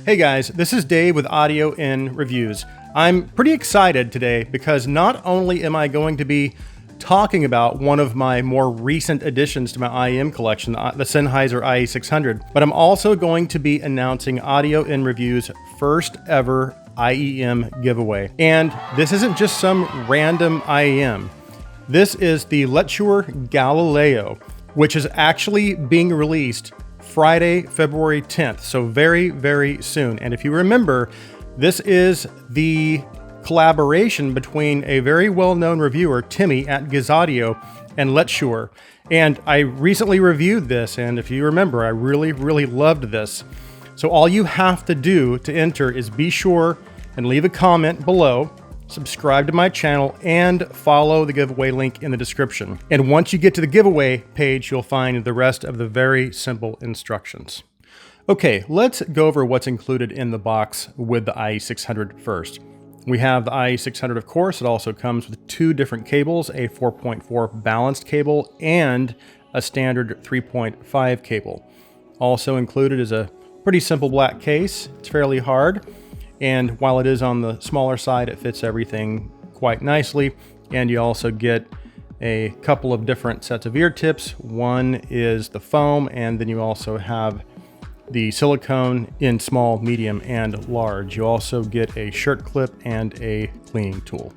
Hey guys, this is Dave with Audio in Reviews. I'm pretty excited today because not only am I going to be talking about one of my more recent additions to my IEM collection, the Sennheiser IE600, but I'm also going to be announcing Audio in Reviews' first ever IEM giveaway. And this isn't just some random IEM. This is the LETSHUOER Galileo, which is actually being released Friday, February 10th, so very, very soon. And if you remember, this is the collaboration between a very well-known reviewer, Timmy at GizAudio, and LETSHUOER. And I recently reviewed this, and if you remember, I really, really loved this. So all you have to do to enter is be sure and leave a comment below, subscribe to my channel, and follow the giveaway link in the description. And once you get to the giveaway page, you'll find the rest of the very simple instructions. Okay, let's go over what's included in the box with the IE600 first. We have the IE600, of course. It also comes with two different cables, a 4.4 balanced cable and a standard 3.5 cable. Also included is a pretty simple black case. It's fairly hard. And while it is on the smaller side, it fits everything quite nicely. And you also get a couple of different sets of ear tips. One is the foam, and then you also have the silicone in small, medium, and large. You also get a shirt clip and a cleaning tool.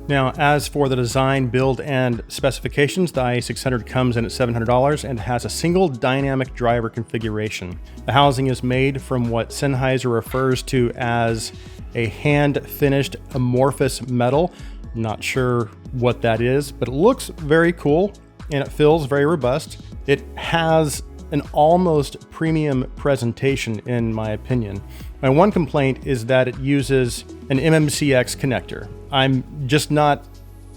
Now, as for the design, build, and specifications, the IE600 comes in at $700 and has a single dynamic driver configuration. The housing is made from what Sennheiser refers to as a hand-finished amorphous metal. Not sure what that is, but it looks very cool and it feels very robust. It has an almost premium presentation, in my opinion. My one complaint is that it uses an MMCX connector. I'm just not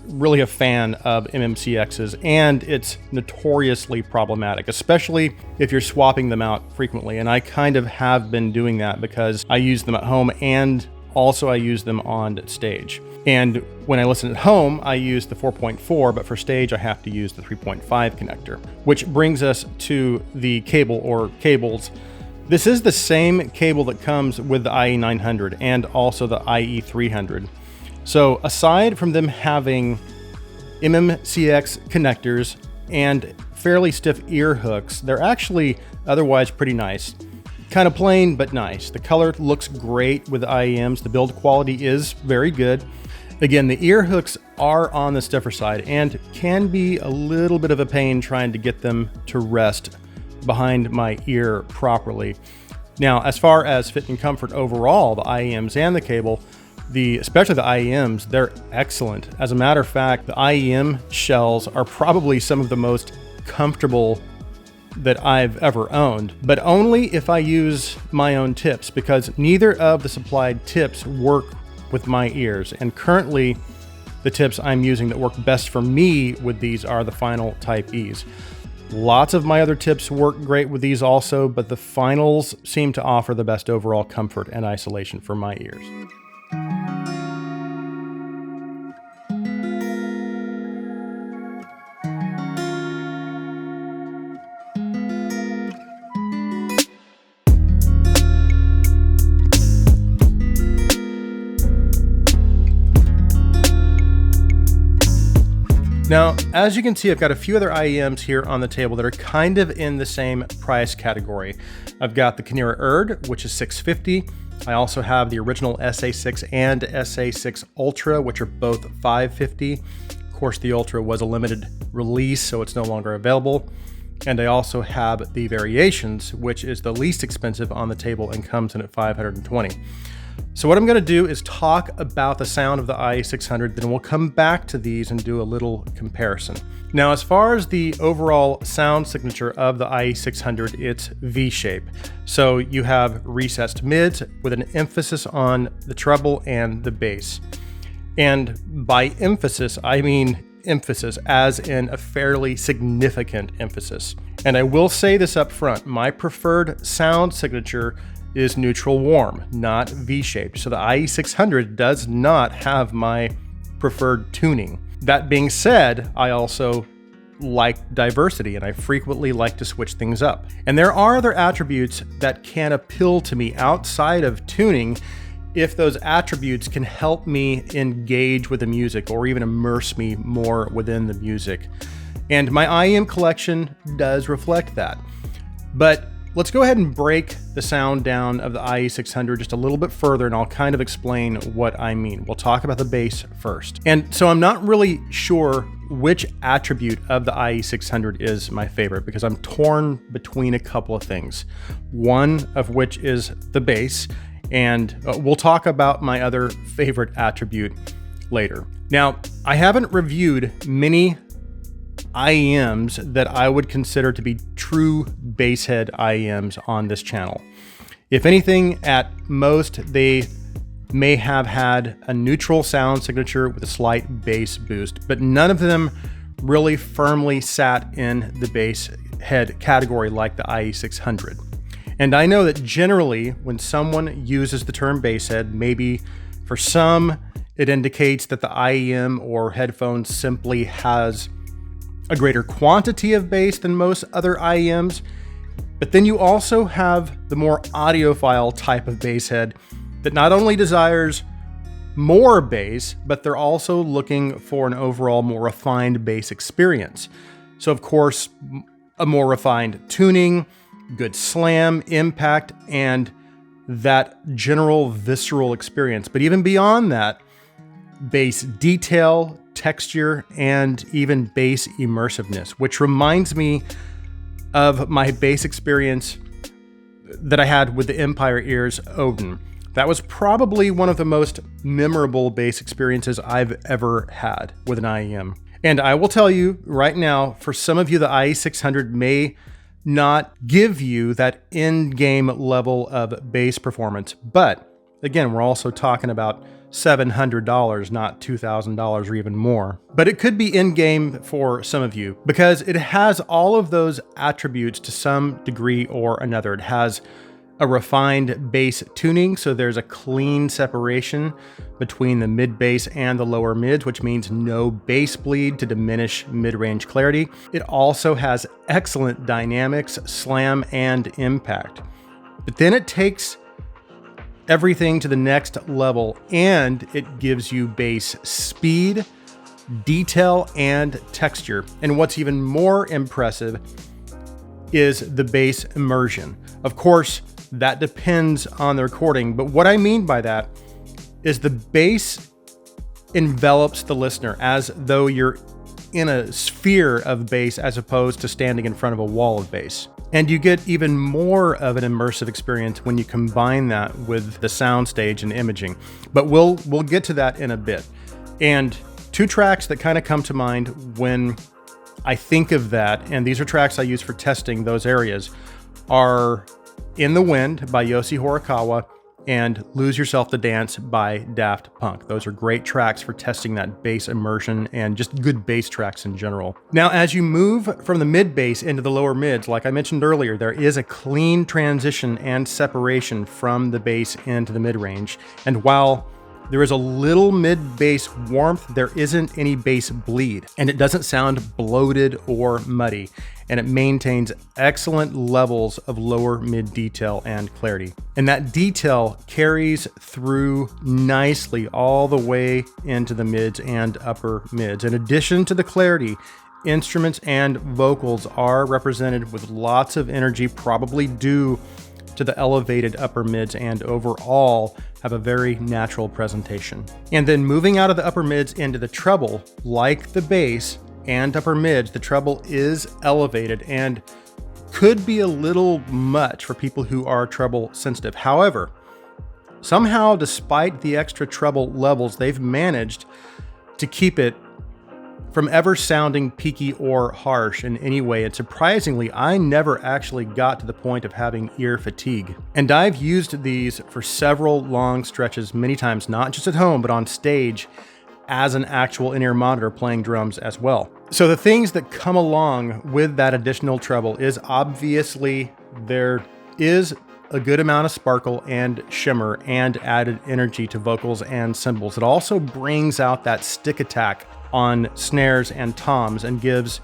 really a fan of MMCXs, and it's notoriously problematic, especially if you're swapping them out frequently. And I kind of have been doing that because I use them at home and also I use them on stage. And when I listen at home, I use the 4.4, but for stage, I have to use the 3.5 connector, which brings us to the cable or cables. This is the same cable that comes with the IE900 and also the IE300. So aside from them having MMCX connectors and fairly stiff ear hooks, they're actually otherwise pretty nice. Kind of plain, but nice. The color looks great with the IEMs. The build quality is very good. Again, the ear hooks are on the stiffer side and can be a little bit of a pain trying to get them to rest behind my ear properly. Now, as far as fit and comfort overall, the IEMs and the cable, especially the IEMs, they're excellent. As a matter of fact, the IEM shells are probably some of the most comfortable that I've ever owned, but only if I use my own tips, because neither of the supplied tips work with my ears. And currently, the tips I'm using that work best for me with these are the Final Type E's. Lots of my other tips work great with these also, but the Finals seem to offer the best overall comfort and isolation for my ears. Now, as you can see, I've got a few other IEMs here on the table that are kind of in the same price category. I've got the Kinera Erd, which is $650. I also have the original SA6 and SA6 Ultra, which are both $550. Of course, the Ultra was a limited release, so it's no longer available. And I also have the Variations, which is the least expensive on the table and comes in at $520. So what I'm going to do is talk about the sound of the IE600, then we'll come back to these and do a little comparison. Now, as far as the overall sound signature of the IE600, it's V-shape. So you have recessed mids with an emphasis on the treble and the bass. And by emphasis, I mean emphasis as in a fairly significant emphasis. And I will say this up front, my preferred sound signature is neutral warm, not V-shaped. So the IE600 does not have my preferred tuning. That being said, I also like diversity and I frequently like to switch things up. And there are other attributes that can appeal to me outside of tuning if those attributes can help me engage with the music or even immerse me more within the music. And my IEM collection does reflect that. But let's go ahead and break the sound down of the IE600 just a little bit further, and I'll kind of explain what I mean. We'll talk about the bass first. And so I'm not really sure which attribute of the IE600 is my favorite because I'm torn between a couple of things. One of which is the bass, and we'll talk about my other favorite attribute later. Now, I haven't reviewed many IEMs that I would consider to be true basshead IEMs on this channel. If anything, at most, they may have had a neutral sound signature with a slight bass boost, but none of them really firmly sat in the bass head category like the IE600. And I know that generally when someone uses the term basshead, maybe for some, it indicates that the IEM or headphones simply has a greater quantity of bass than most other IEMs. But then you also have the more audiophile type of basshead that not only desires more bass, but they're also looking for an overall more refined bass experience. So of course, a more refined tuning, good slam, impact, and that general visceral experience. But even beyond that, bass detail, texture, and even bass immersiveness, which reminds me of my bass experience that I had with the Empire Ears Odin. That was probably one of the most memorable bass experiences I've ever had with an IEM. And I will tell you right now, for some of you, the IE600 may not give you that in-game level of bass performance. But again, we're also talking about $700, not $2,000 or even more. But it could be in-game for some of you because it has all of those attributes to some degree or another. It has a refined bass tuning, so there's a clean separation between the mid bass and the lower mids, which means no bass bleed to diminish mid-range clarity. It also has excellent dynamics, slam, and impact. But then it takes everything to the next level and it gives you bass speed, detail, and texture. And what's even more impressive is the bass immersion. Of course, that depends on the recording, but what I mean by that is the bass envelops the listener as though you're in a sphere of bass as opposed to standing in front of a wall of bass. And you get even more of an immersive experience when you combine that with the soundstage and imaging. But we'll get to that in a bit. And two tracks that kind of come to mind when I think of that, and these are tracks I use for testing those areas, are In the Wind by Yoshi Horikawa and Lose Yourself to Dance by Daft Punk. Those are great tracks for testing that bass immersion and just good bass tracks in general. Now, as you move from the mid bass into the lower mids, like I mentioned earlier, there is a clean transition and separation from the bass into the mid range. And while there is a little mid-bass warmth, there isn't any bass bleed, and it doesn't sound bloated or muddy, and it maintains excellent levels of lower mid detail and clarity. And that detail carries through nicely all the way into the mids and upper mids. In addition to the clarity, instruments and vocals are represented with lots of energy, probably due to the elevated upper mids, and overall have a very natural presentation. And then moving out of the upper mids into the treble, like the bass and upper mids, the treble is elevated and could be a little much for people who are treble sensitive. However, somehow, despite the extra treble levels, they've managed to keep it from ever sounding peaky or harsh in any way. And surprisingly, I never actually got to the point of having ear fatigue. And I've used these for several long stretches, many times, not just at home, but on stage as an actual in-ear monitor playing drums as well. So the things that come along with that additional treble is obviously there is a good amount of sparkle and shimmer and added energy to vocals and cymbals. It also brings out that stick attack on snares and toms and gives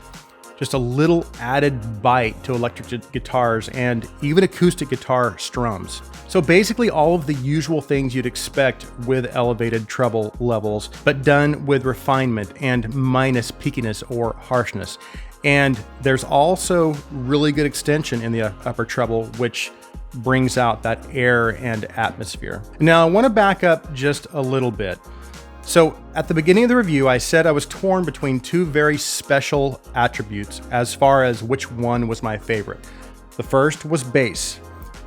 just a little added bite to electric guitars and even acoustic guitar strums. So basically all of the usual things you'd expect with elevated treble levels, but done with refinement and minus peakiness or harshness. And there's also really good extension in the upper treble, which brings out that air and atmosphere. Now I want to back up just a little bit. So at the beginning of the review, I said I was torn between two very special attributes as far as which one was my favorite. The first was bass.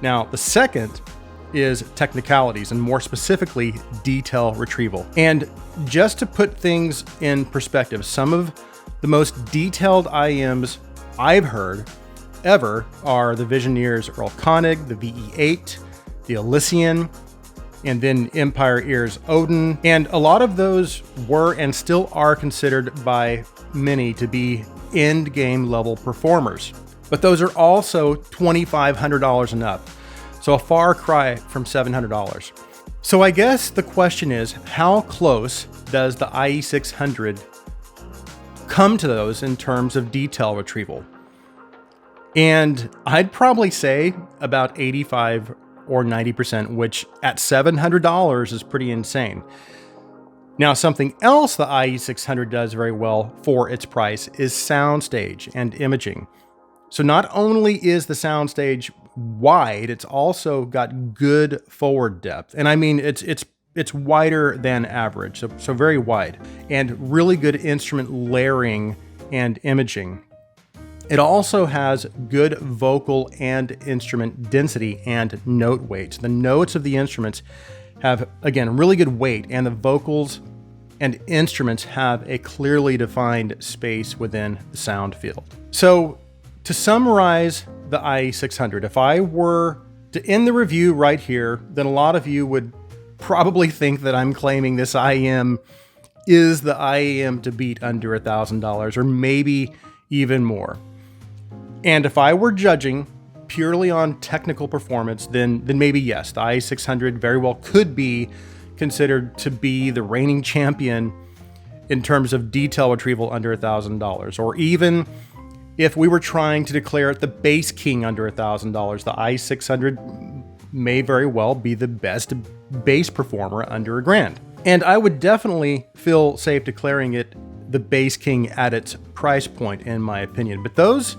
Now the second is technicalities, and more specifically, detail retrieval. And just to put things in perspective, some of the most detailed IEMs I've heard ever are the Visioneer's Earl Koenig, the VE8, the Elysian, and then Empire Ear's Odin. And a lot of those were and still are considered by many to be end game level performers. But those are also $2,500 and up. So a far cry from $700. So I guess the question is, how close does the IE600 come to those in terms of detail retrieval? And I'd probably say about 85 or 90%, which at $700 is pretty insane. Now, something else the IE600 does very well for its price is soundstage and imaging. So not only is the soundstage wide, it's also got good forward depth. And I mean, it's wider than average, so very wide, and really good instrument layering and imaging. It also has good vocal and instrument density and note weight. The notes of the instruments have, again, really good weight, and the vocals and instruments have a clearly defined space within the sound field. So to summarize the IE600, if I were to end the review right here, then a lot of you would probably think that I'm claiming this IEM is the IEM to beat under $1,000, or maybe even more. And if I were judging purely on technical performance, then maybe yes, the IE600 very well could be considered to be the reigning champion in terms of detail retrieval under $1,000. Or even if we were trying to declare it the bass king under $1,000, the IE600 may very well be the best bass performer under $1,000. And I would definitely feel safe declaring it the bass king at its price point, in my opinion. But those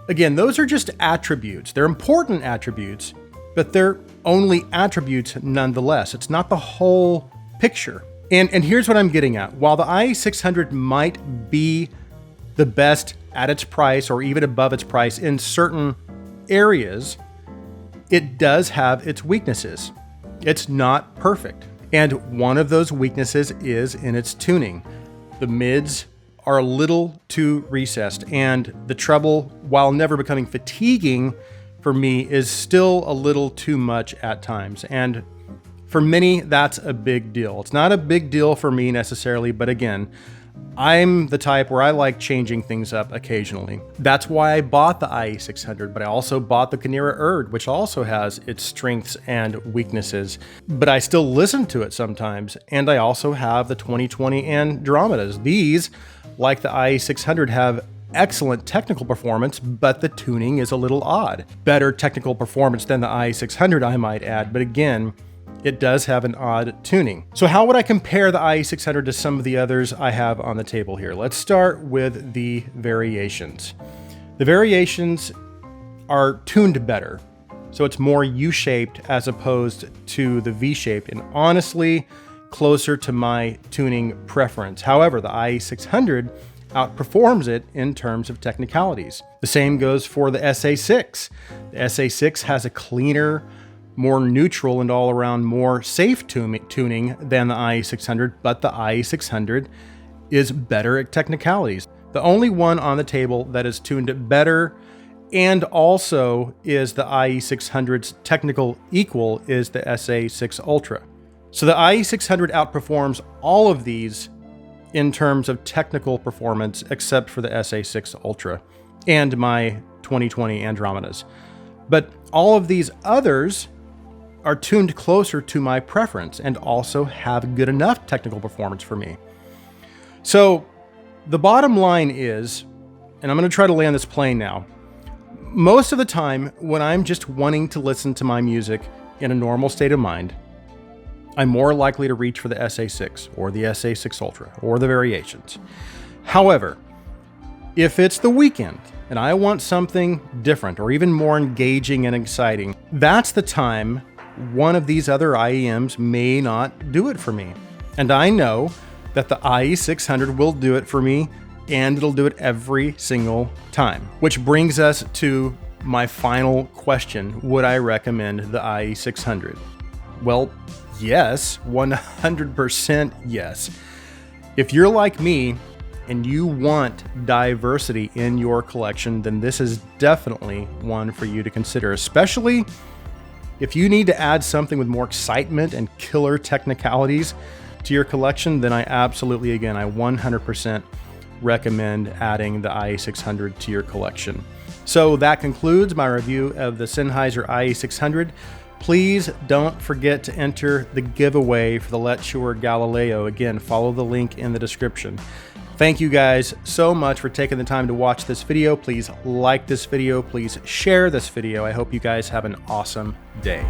are just attributes. They're important attributes, but they're only attributes nonetheless. It's not the whole picture. And here's what I'm getting at. While the IE600 might be the best at its price or even above its price in certain areas, it does have its weaknesses. It's not perfect. And one of those weaknesses is in its tuning. The mids are a little too recessed, and the treble, while never becoming fatiguing for me, is still a little too much at times. And for many, that's a big deal. It's not a big deal for me necessarily, but again, I'm the type where I like changing things up occasionally. That's why I bought the IE600, but I also bought the Kinera Erd, which also has its strengths and weaknesses. But I still listen to it sometimes, and I also have the 2020 Andromedas. These, like the IE600, have excellent technical performance, but the tuning is a little odd. Better technical performance than the IE600, I might add, but again, it does have an odd tuning. So how would I compare the IE600 to some of the others I have on the table here? Let's start with the variations. The variations are tuned better. So it's more U-shaped as opposed to the V-shaped, and honestly, closer to my tuning preference. However, the IE600 outperforms it in terms of technicalities. The same goes for the SA6. The SA6 has a cleaner, more neutral and all around more safe tuning than the IE600, but the IE600 is better at technicalities. The only one on the table that is tuned better and also is the IE600's technical equal is the SA6 Ultra. So the IE600 outperforms all of these in terms of technical performance, except for the SA6 Ultra and my 2020 Andromedas. But all of these others are tuned closer to my preference and also have good enough technical performance for me. So the bottom line is, and I'm going to try to land this plane now, most of the time when I'm just wanting to listen to my music in a normal state of mind, I'm more likely to reach for the SA6 or the SA6 Ultra or the variations. However, if it's the weekend and I want something different or even more engaging and exciting, that's the time one of these other IEMs may not do it for me. And I know that the IE600 will do it for me, and it'll do it every single time. Which brings us to my final question. Would I recommend the IE600? Well, yes, 100% yes. If you're like me and you want diversity in your collection, then this is definitely one for you to consider, especially if you need to add something with more excitement and killer technicalities to your collection. Then I absolutely, again, I 100% recommend adding the IE600 to your collection. So that concludes my review of the Sennheiser IE600. Please don't forget to enter the giveaway for the LETSHUOER Galileo. Again, follow the link in the description. Thank you guys so much for taking the time to watch this video. Please like this video. Please share this video. I hope you guys have an awesome day.